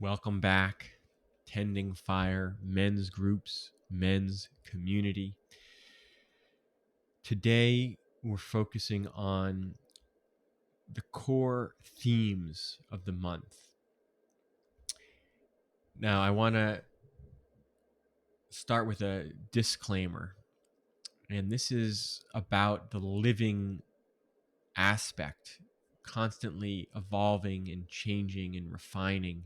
Welcome back. Tending Fire, men's groups, men's community. Today, we're focusing on the core themes of the month. Now, I want to start with a disclaimer, and this is about the living aspect, constantly evolving and changing and refining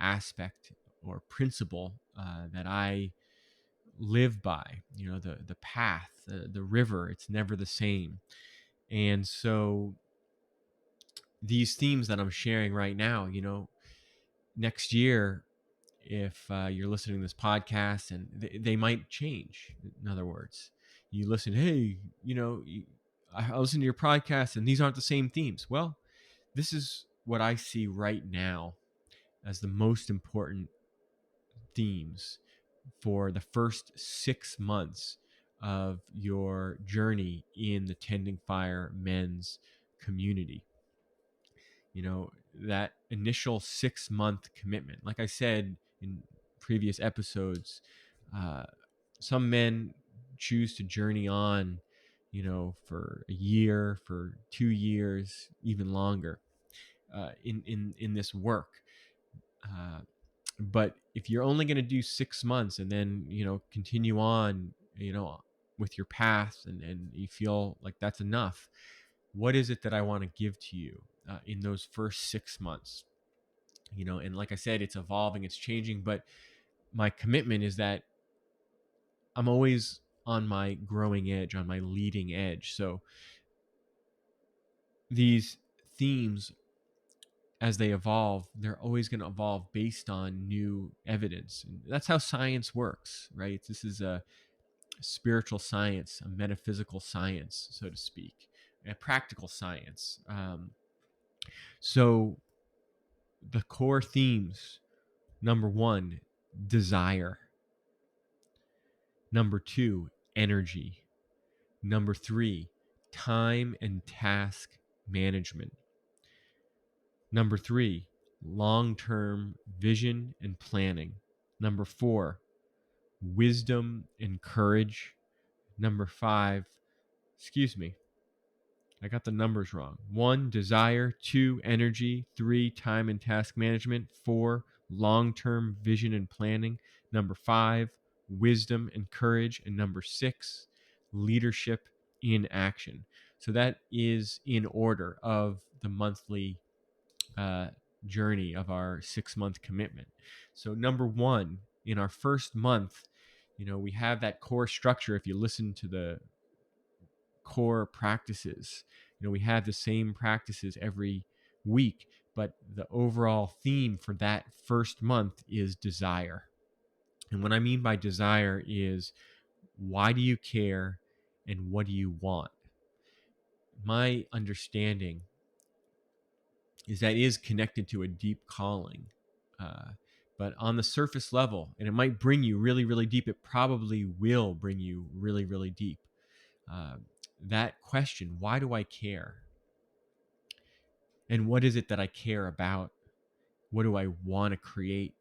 aspect or principle that I live by. The path, the river, it's never the same. And so these themes that I'm sharing right now, next year, if you're listening to this podcast, and they might change. In other words, you listen, hey, I listen to your podcast and these aren't the same themes. Well, this is what I see right now as the most important themes for the first 6 months of your journey in the Tending Fire men's community. That initial 6-month commitment, like I said in previous episodes, some men choose to journey on, for a year, for 2 years, even longer, in this work. But if you're only going to do 6 months and then continue on with your path, and you feel like that's enough, what is it that I want to give to you in those first 6 months? And like I said, it's evolving, it's changing, but my commitment is that I'm always on my growing edge, on my leading edge. So these themes, as they evolve, they're always going to evolve based on new evidence. And that's how science works, right? This is a spiritual science, a metaphysical science, so to speak, a practical science. So the core themes: number one, desire; number two, energy; number three, time and task management; number three, long-term vision and planning; number four, wisdom and courage; number five, I got the numbers wrong. 1, desire; 2, energy; 3, time and task management; 4, long-term vision and planning; number 5, wisdom and courage; and number 6, leadership in action. So that is in order of the monthly journey of our 6-month commitment. So number 1, in our first month, we have that core structure. If you listen to the core practices, we have the same practices every week, but the overall theme for that first month is desire. And what I mean by desire is, why do you care and what do you want? My understanding is that is connected to a deep calling, but on the surface level, and it might bring you really, really deep. It probably will bring you really, really deep. That question, why do I care? And what is it that I care about? What do I want to create?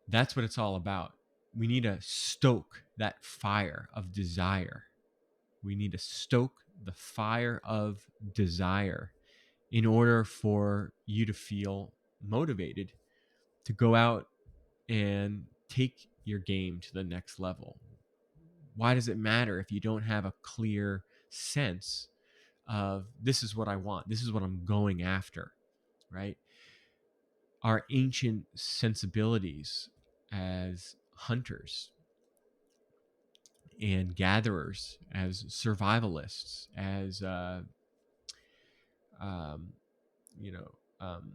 That's what it's all about. We need to stoke that fire of desire. We need to stoke the fire of desire in order for you to feel motivated to go out and take your game to the next level. Why does it matter if you don't have a clear sense of, this is what I want, this is what I'm going after, right? Our ancient sensibilities as hunters and gatherers, as survivalists, as um, you know, um,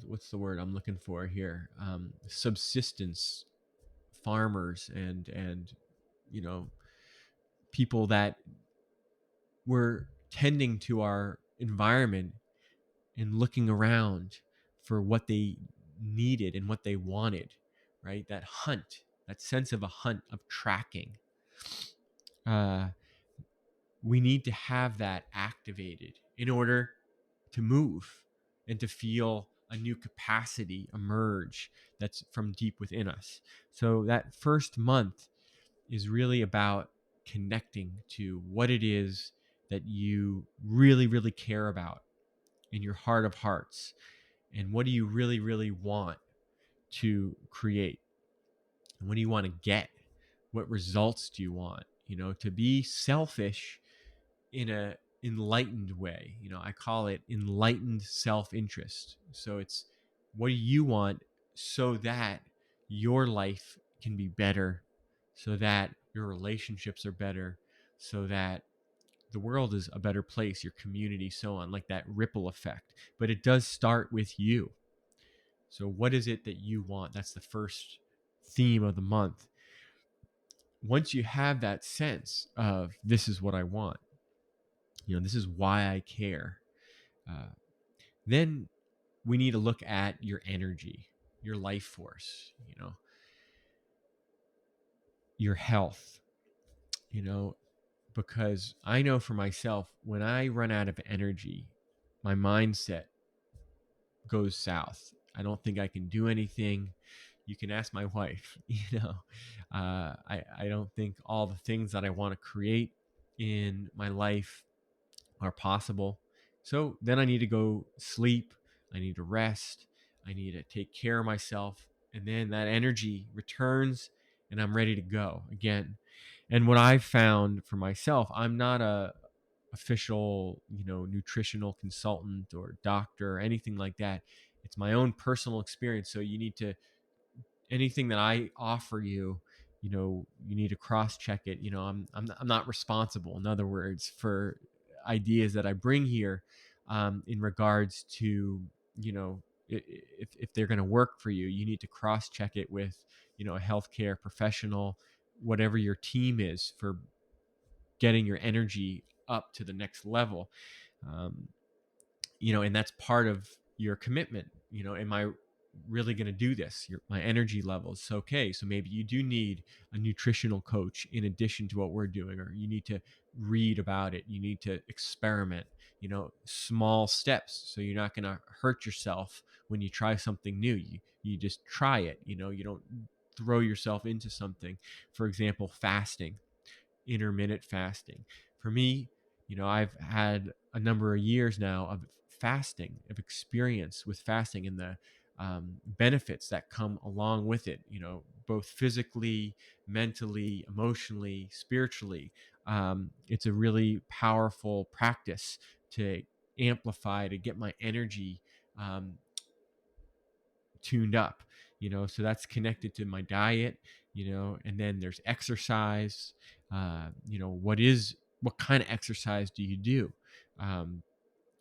what's the word I'm looking for here? Subsistence farmers and you know people that were tending to our environment and looking around for what they needed and what they wanted, right? That hunt, that sense of a hunt, of tracking. Uh, we need to have that activated in order to move. and to feel a new capacity emerge that's from deep within us. So that first month is really about connecting to what it is that you really, really care about in your heart of hearts. And what do you really, really want to create? And what do you want to get? What results do you want? To be selfish in a enlightened way. I call it enlightened self-interest. So it's, what do you want so that your life can be better, so that your relationships are better, so that the world is a better place, your community, so on, like that ripple effect. But it does start with you. So what is it that you want? That's the first theme of the month. Once you have that sense of, this is what I want, this is why I care, uh, then we need to look at your energy, your life force, your health, because I know for myself, when I run out of energy, my mindset goes south. I don't think I can do anything. You can ask my wife. I don't think all the things that I want to create in my life are possible. So then I need to go sleep. I need to rest. I need to take care of myself. And then that energy returns and I'm ready to go again. And what I've found for myself, I'm not a official, nutritional consultant or doctor or anything like that. It's my own personal experience. So you need to, anything that I offer you, you need to cross check it. I'm not responsible, in other words, for ideas that I bring here, in regards to, if they're going to work for you. You need to cross check it with, a healthcare professional, whatever your team is, for getting your energy up to the next level. Um, and that's part of your commitment. Am I really going to do this? My energy levels. Okay, so maybe you do need a nutritional coach in addition to what we're doing, or you need to read about it. You need to experiment, small steps. So you're not going to hurt yourself when you try something new. You just try it. You don't throw yourself into something. For example, fasting, intermittent fasting. For me, I've had a number of years now of fasting, of experience with fasting, and the benefits that come along with it, both physically, mentally, emotionally, spiritually. It's a really powerful practice to amplify, to get my energy um, tuned up, so that's connected to my diet, and then there's exercise. What kind of exercise do you do? um,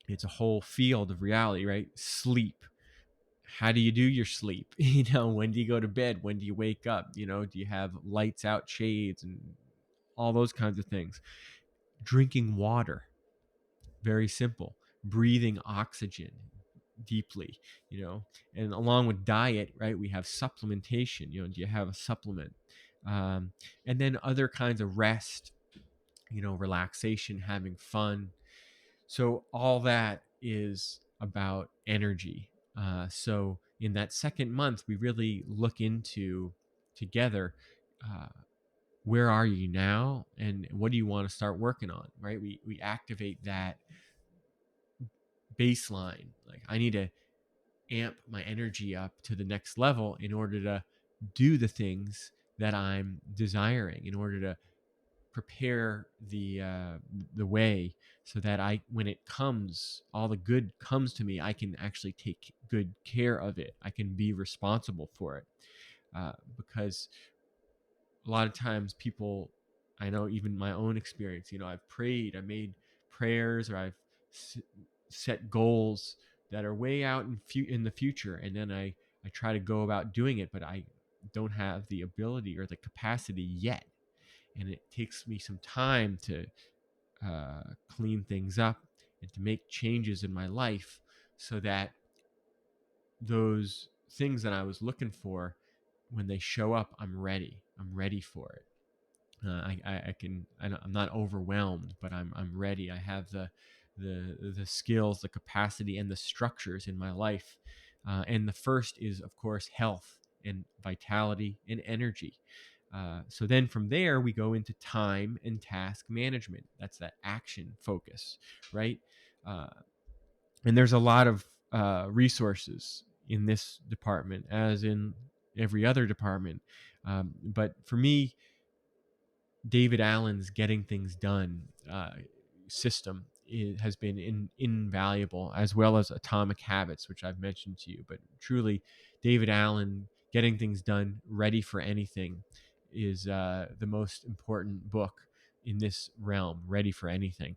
it's a whole field of reality, right? Sleep. How do you do your sleep? When do you go to bed? When do you wake up? Do you have lights out, shades, and all those kinds of things? Drinking water, very simple. Breathing oxygen deeply, and along with diet, right, we have supplementation. Do you have a supplement? And then other kinds of rest, relaxation, having fun. So all that is about energy. So in that second month, we really look into together, uh, where are you now and what do you want to start working on, right? We activate that baseline. Like, I need to amp my energy up to the next level in order to do the things that I'm desiring, in order to prepare the way, so that when it comes, all the good comes to me, I can actually take good care of it. I can be responsible for it, because a lot of times people, I know, even my own experience, I've prayed, I made prayers, or I've set goals that are way out in the future, and then I try to go about doing it, but I don't have the ability or the capacity yet, and it takes me some time to clean things up and to make changes in my life, so that those things that I was looking for, when they show up, I'm ready for it. I can, I'm not overwhelmed, but I'm ready. I have the skills, the capacity, and the structures in my life. And the first is, of course, health and vitality and energy. So then from there, we go into time and task management. That's that action focus, right? Uh, and there's a lot of resources in this department, as in every other department. But for me, David Allen's Getting Things Done system has been invaluable, as well as Atomic Habits, which I've mentioned to you. But truly, David Allen, Getting Things Done, Ready for Anything, is the most important book in this realm, Ready for Anything.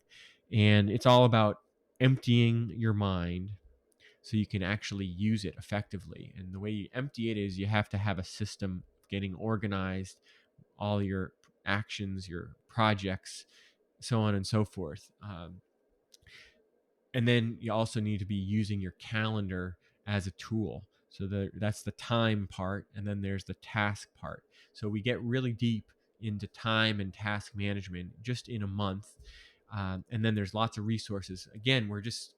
And it's all about emptying your mind so you can actually use it effectively. And the way you empty it is you have to have a system getting organized, all your actions, your projects, so on and so forth. And then you also need to be using your calendar as a tool. So that's the time part, and then there's the task part. So we get really deep into time and task management just in a month. And then there's lots of resources. Again, we're just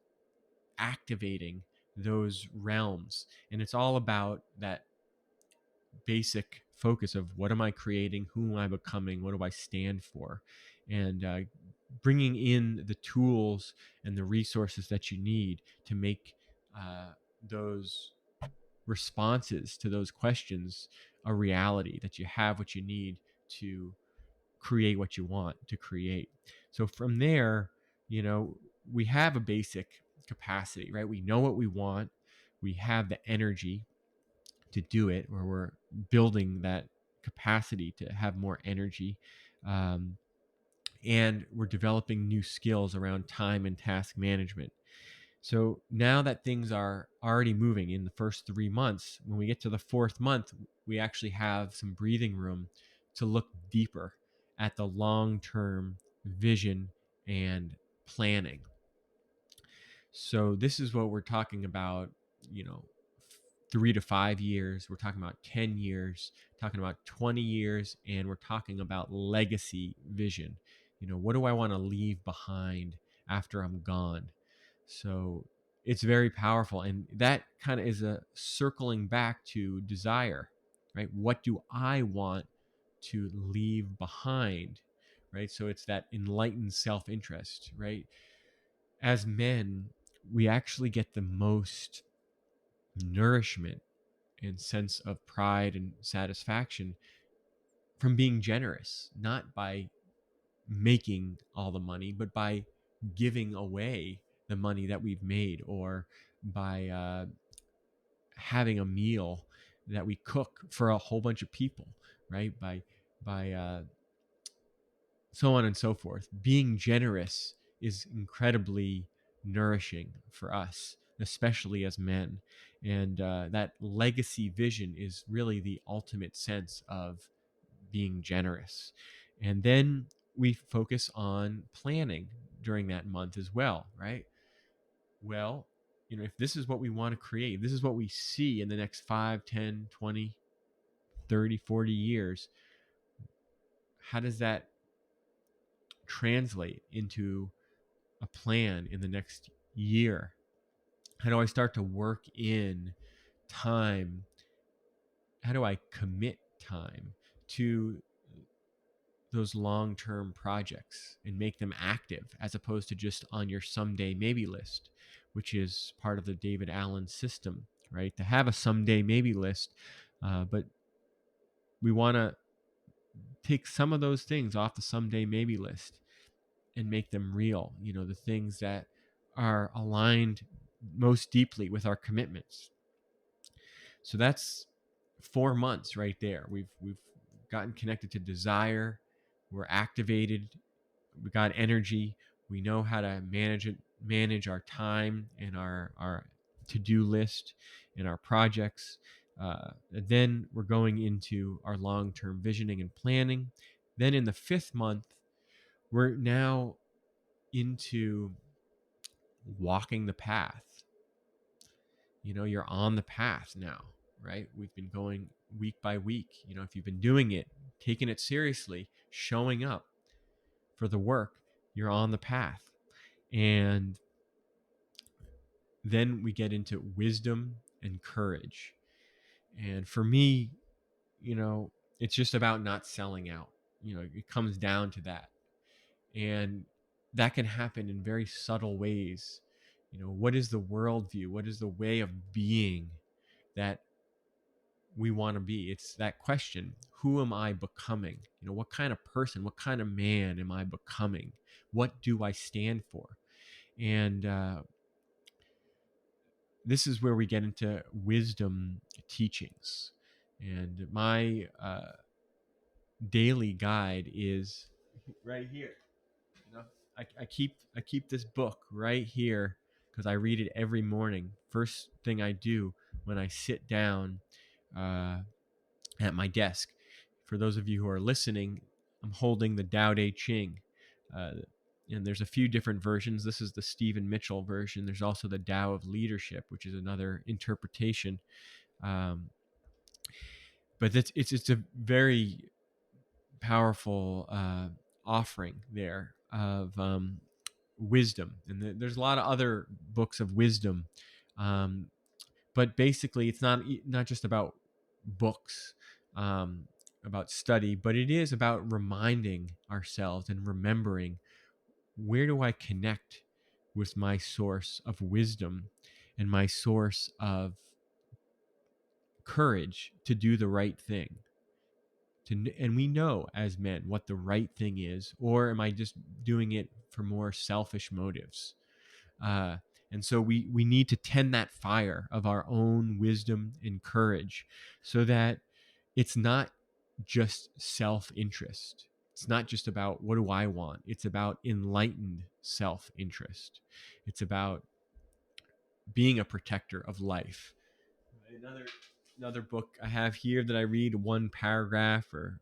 activating those realms. And it's all about that basic focus of what am I creating, who am I becoming, what do I stand for, and bringing in the tools and the resources that you need to make those responses to those questions a reality, that you have what you need to create what you want to create. So from there, we have a basic capacity, right? We know what we want, we have the energy to do it, or we're building that capacity to have more energy. Um, and we're developing new skills around time and task management. So now that things are already moving in the first 3 months, when we get to the fourth month, we actually have some breathing room to look deeper at the long term vision and planning. So this is what we're talking about, you know, 3 to 5 years. We're talking about 10 years, talking about 20 years, and we're talking about legacy vision. What do I want to leave behind after I'm gone? So it's very powerful. And that kind of is a circling back to desire, right? What do I want to leave behind, right? So it's that enlightened self interest, right? As men, we actually get the most nourishment and sense of pride and satisfaction from being generous, not by making all the money, but by giving away the money that we've made, or by having a meal that we cook for a whole bunch of people, right? By so on and so forth. Being generous is incredibly nourishing for us, especially as men. And that legacy vision is really the ultimate sense of being generous. And then we focus on planning during that month as well, right? Well, if this is what we want to create, this is what we see in the next 5, 10, 20, 30, 40 years, how does that translate into a plan in the next year? How do I start to work in time? How do I commit time to those long-term projects and make them active, as opposed to just on your someday maybe list, which is part of the David Allen system, right? To have a someday maybe list, but we want to take some of those things off the someday maybe list and make them real. The things that are aligned most deeply with our commitments. So that's 4 months right there. We've gotten connected to desire. We're activated. We got energy. We know how to manage our time and our to-do list and our projects. And then we're going into our long-term visioning and planning. Then in the 5th month, we're now into walking the path. You're on the path now, right? We've been going week by week. If you've been doing it, taking it seriously, showing up for the work, you're on the path. And then we get into wisdom and courage. And for me, you know, it's just about not selling out. You know, it comes down to that. And that can happen in very subtle ways. You know, what is the worldview? What is the way of being that we want to be? It's that question: who am I becoming? You know, what kind of person, what kind of man am I becoming? What do I stand for? And this is where we get into wisdom teachings. And my daily guide is right here. You know, I keep this book right here because I read it every morning. First thing I do when I sit down uh, at my desk. For those of you who are listening, I'm holding the Tao Te Ching. Uh, and there's a few different versions. This is the Stephen Mitchell version. There's also the Tao of Leadership, which is another interpretation. Um, but it's a very powerful offering there of wisdom, and there's a lot of other books of wisdom, um, but basically it's not just about books, um, about study, but it is about reminding ourselves and remembering, where do I connect with my source of wisdom and my source of courage to do the right thing. And we know as men what the right thing is, or am I just doing it for more selfish motives? uh, and so we need to tend that fire of our own wisdom and courage, so that it's not just self-interest. It's not just about what do I want. It's about enlightened self-interest. It's about being a protector of life. Another book I have here that I read one paragraph, or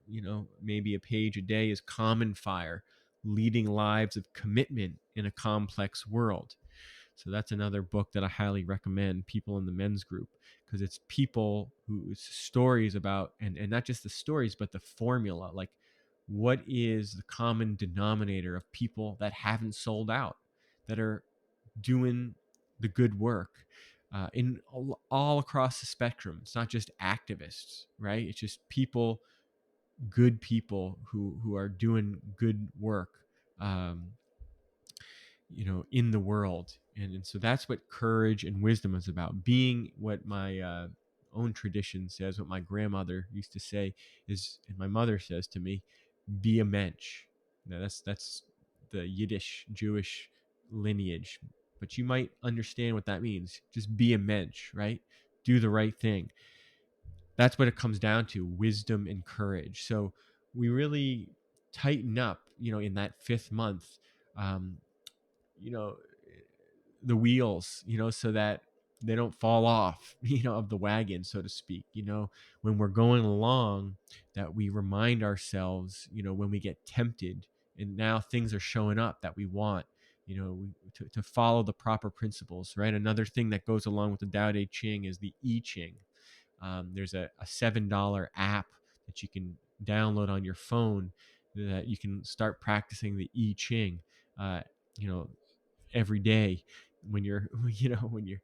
maybe a page a day, is Common Fire: Leading Lives of Commitment in a Complex World. So that's another book that I highly recommend people in the men's group, because it's people whose stories about, and not just the stories, but the formula. Like, what is the common denominator of people that haven't sold out, that are doing the good work in all across the spectrum? It's not just activists, right? It's just people, good people who are doing good work. Um, in the world. And so that's what courage and wisdom is about. Being what my own tradition says, what my grandmother used to say is, and my mother says to me, be a mensch. Now that's the Yiddish Jewish lineage, but you might understand what that means. Just be a mensch, right? Do the right thing. That's what it comes down to: wisdom and courage. So we really tighten up, in that fifth month. Um, you know the wheels, so that they don't fall off, of the wagon, so to speak. When we're going along, that we remind ourselves, when we get tempted and now things are showing up that we want, to follow the proper principles, right? Another thing that goes along with the Tao Te Ching is the I Ching. There's a $7 app that you can download on your phone, that you can start practicing the I Ching. Uh, you know, every day when you're when you're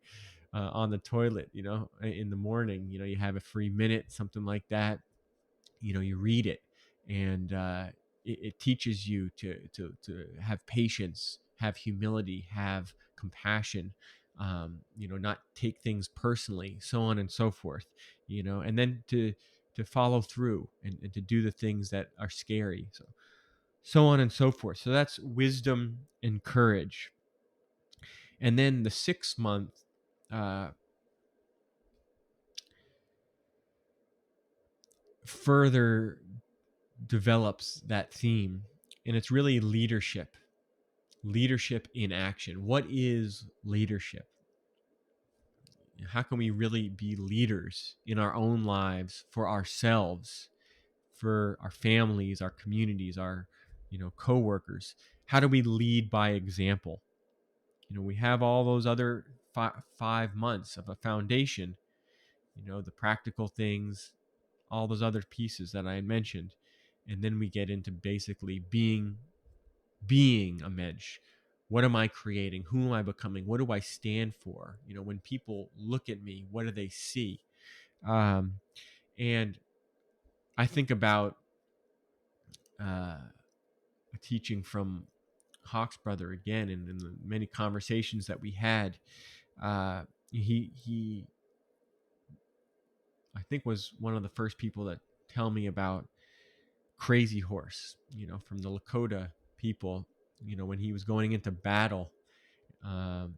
on the toilet, in the morning, you have a free minute, something like that. You read it, and it teaches you to have patience, have humility, have compassion, not take things personally, so on and so forth. And then to follow through, and to do the things that are scary, so on and so forth. So that's wisdom and courage. And then the 6 month uh, further develops that theme, and it's really leadership in action. What is leadership? How can we really be leaders in our own lives, for ourselves, for our families, our communities, our coworkers? How do we lead by example? We have all those other 5 months of a foundation, the practical things, all those other pieces that I had mentioned. And then we get into basically being a mensch. What am I creating? Who am I becoming? What do I stand for? When people look at me, what do they see? And I think about a teaching from Hawk's brother again, and in the many conversations that we had. He I think was one of the first people that tell me about Crazy Horse, from the Lakota people. When he was going into battle um,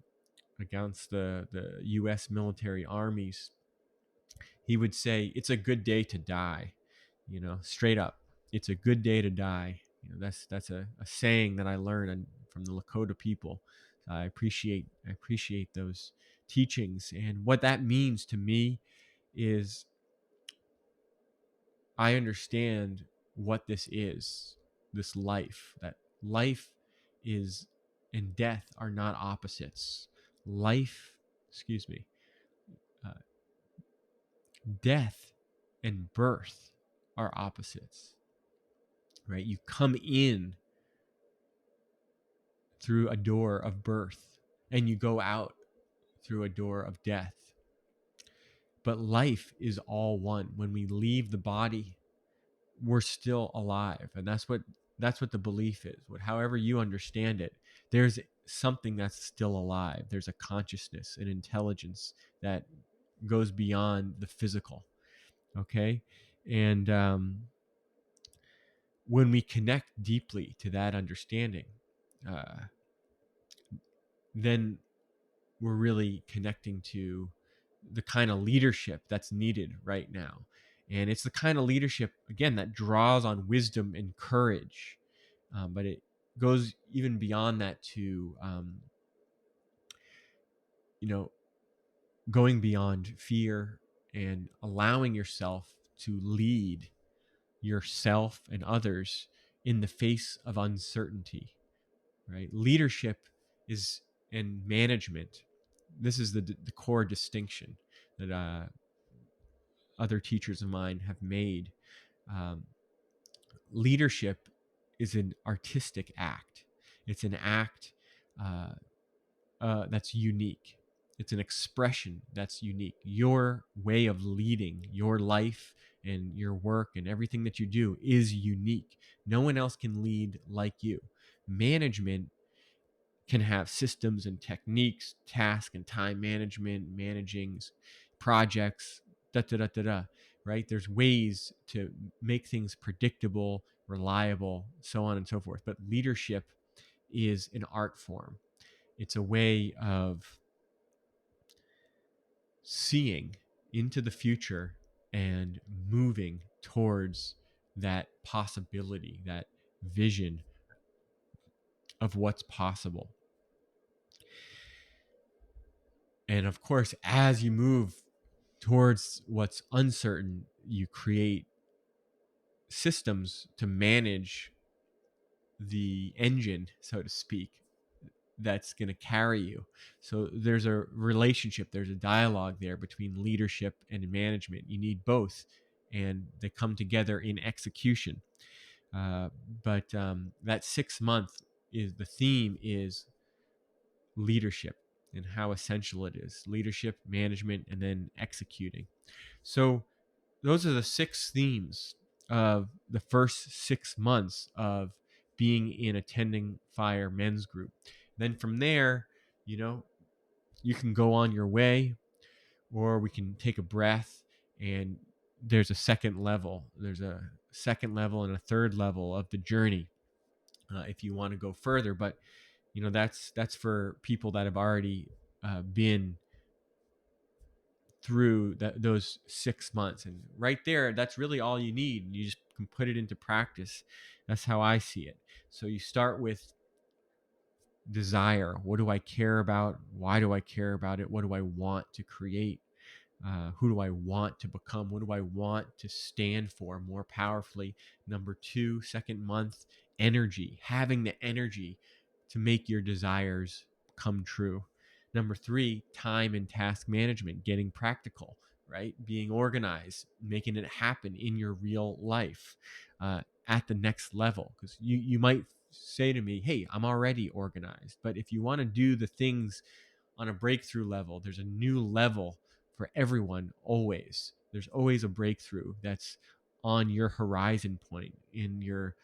against the U.S. military armies, he would say, "It's a good day to die," straight up. It's a good day to die. That's a saying that I learned from the Lakota people. I appreciate those teachings, and what that means to me is I understand what this is, this life. That life is and death are not opposites. Life, excuse me, uh, death and birth are opposites, right? You come in through a door of birth and you go out through a door of death. But life is all one. When we leave the body, we're still alive. And that's what the belief is. However you understand it, there's something that's still alive. There's a consciousness, an intelligence that goes beyond the physical. Okay? And when we connect deeply to that understanding, then we're really connecting to the kind of leadership that's needed right now. And it's the kind of leadership, again, that draws on wisdom and courage. But it goes even beyond that to, going beyond fear and allowing yourself to lead yourself and others in the face of uncertainty, right? Leadership is and management. This is the core distinction that other teachers of mine have made. Um, Leadership is an artistic act. It's an act that's unique. It's an expression that's unique. Your way of leading your life and your work and everything that you do is unique. No one else can lead like you. Management can have systems and techniques, task and time management, managing projects, da da da da da. Right? There's ways to make things predictable, reliable, so on and so forth. But leadership is an art form. It's a way of seeing into the future and moving towards that possibility, that vision of what's possible. And of course, as you move towards what's uncertain, you create systems to manage the engine, so to speak, that's going to carry you. So there's a relationship, there's a dialogue there between leadership and management. You need both, and they come together in execution. But that 6 month is the theme is leadership and how essential it is: leadership, management, and then executing. So those are the 6 themes of the first 6 months of being in Attending Fire men's group. Then from there, you can go on your way, or we can take a breath, and there's a second level. There's a second level and a third level of the journey if you want to go further. But that's for people that have already been through those 6 months, and right there, that's really all you need. You just can put it into practice. That's how I see it. So you start with desire. What do I care about? Why do I care about it? What do I want to create? Who do I want to become? What do I want to stand for more powerfully? Number 2, second month, energy, having the energy to make your desires come true. Number 3, time and task management, getting practical, right? Being organized, making it happen in your real life at the next level. Because you might say to me, hey, I'm already organized. But if you want to do the things on a breakthrough level, there's a new level for everyone always. There's always a breakthrough that's on your horizon point, in your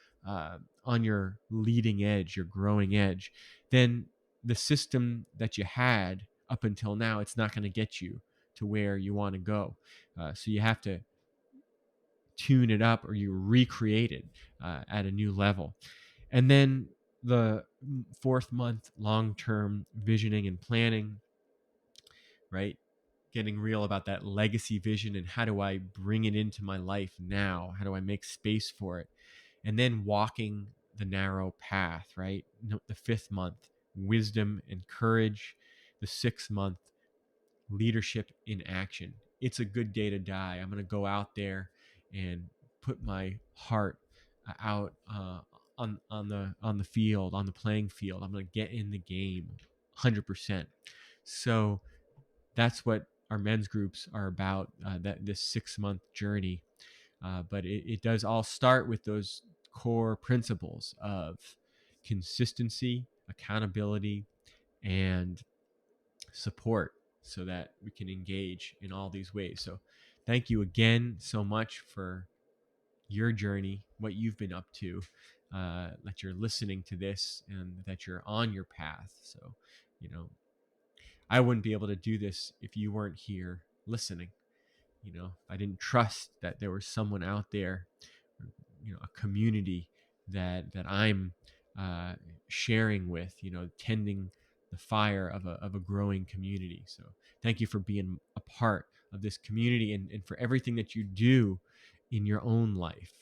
on your leading edge, your growing edge. Then the system that you had up until now, it's not going to get you to where you want to go. So you have to tune it up, or you recreate it at a new level. And then the fourth month, long-term visioning and planning, right? Getting real about that legacy vision and how do I bring it into my life now? How do I make space for it? And then walking the narrow path, right? The fifth month, wisdom and courage. The sixth month, leadership in action. It's a good day to die. I'm going to go out there and put my heart out on the field, on the playing field. I'm going to get in the game 100%. So that's what our men's groups are about, that this 6-month journey. But it does all start with those core principles of consistency, accountability, and support, so that we can engage in all these ways. So thank you again so much for your journey, what you've been up to, that you're listening to this and that you're on your path. So, you know, I wouldn't be able to do this if you weren't here listening. I didn't trust that there was someone out there, a community that I'm sharing with, tending the fire of a growing community. So thank you for being a part of this community, and for everything that you do in your own life,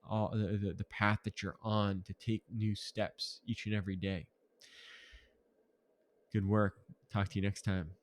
all the path that you're on to take new steps each and every day. Good work. Talk to you next time.